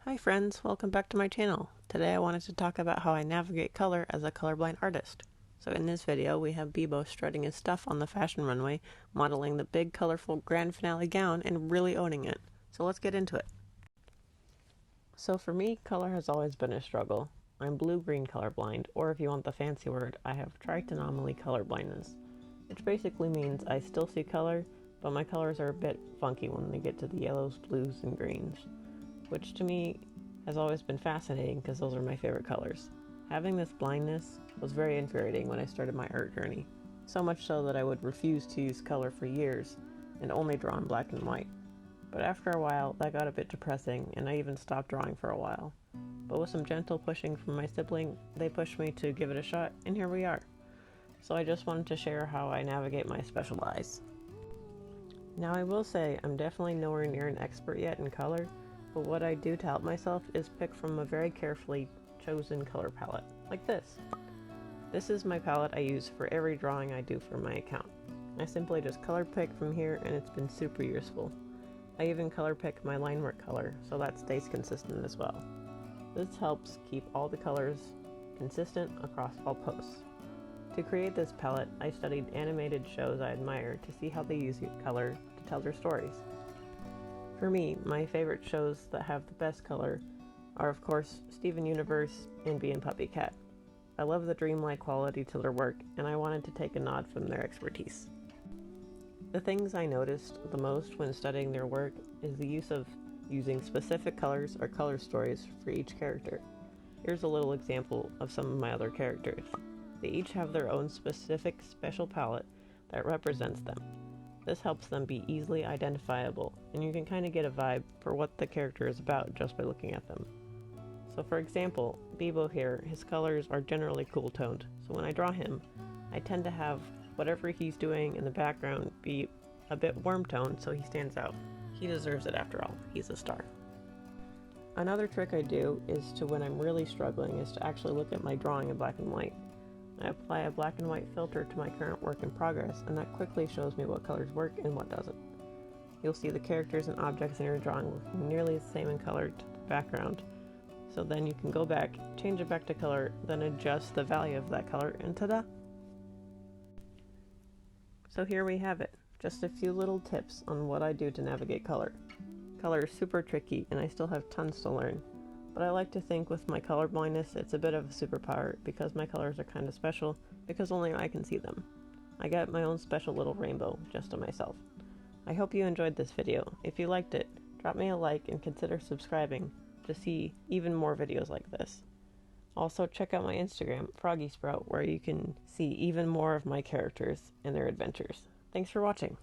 Hi friends, welcome back to my channel. Today I wanted to talk about how I navigate color as a colorblind artist. So in this video we have Beebo strutting his stuff on the fashion runway, modeling the big colorful grand finale gown and really owning it. So let's get into it. So for me, color has always been a struggle. I'm blue-green colorblind, or if you want the fancy word, I have trichotonomy colorblindness, which basically means I still see color, but my colors are a bit funky when they get to the yellows, blues, and greens, which to me has always been fascinating because those are my favorite colors. Having this blindness was very infuriating when I started my art journey, so much so that I would refuse to use color for years and only draw in black and white. But after a while, that got a bit depressing, and I even stopped drawing for a while. But with some gentle pushing from my sibling, they pushed me to give it a shot, and here we are. So I just wanted to share how I navigate my special eyes. Now I will say I'm definitely nowhere near an expert yet in color, but what I do to help myself is pick from a very carefully chosen color palette, like this. This is my palette I use for every drawing I do for my account. I simply just color pick from here and it's been super useful. I even color pick my line work color, so that stays consistent as well. This helps keep all the colors consistent across all posts. To create this palette, I studied animated shows I admire to see how they use color to tell their stories. For me, my favorite shows that have the best color are of course Steven Universe and Bee and Puppycat. I love the dreamlike quality to their work, and I wanted to take a nod from their expertise. The things I noticed the most when studying their work is the use of using specific colors or color stories for each character. Here's a little example of some of my other characters. They each have their own specific special palette that represents them. This helps them be easily identifiable, and you can kind of get a vibe for what the character is about just by looking at them. So for example, Beebo here, his colors are generally cool toned, so when I draw him, I tend to have whatever he's doing in the background be a bit warm toned so he stands out. He deserves it after all, he's a star. Another trick I do is to, when I'm really struggling, is to actually look at my drawing in black and white. I apply a black and white filter to my current work in progress, and that quickly shows me what colors work and what doesn't. You'll see the characters and objects in your drawing looking nearly the same in color to the background, so then you can go back, change it back to color, then adjust the value of that color, and ta-da! So here we have it, just a few little tips on what I do to navigate color. Color is super tricky, and I still have tons to learn. But I like to think with my color blindness, it's a bit of a superpower because my colors are kind of special because only I can see them. I got my own special little rainbow just to myself. I hope you enjoyed this video. If you liked it, drop me a like and consider subscribing to see even more videos like this. Also check out my Instagram, Froggy Sprout, where you can see even more of my characters and their adventures. Thanks for watching.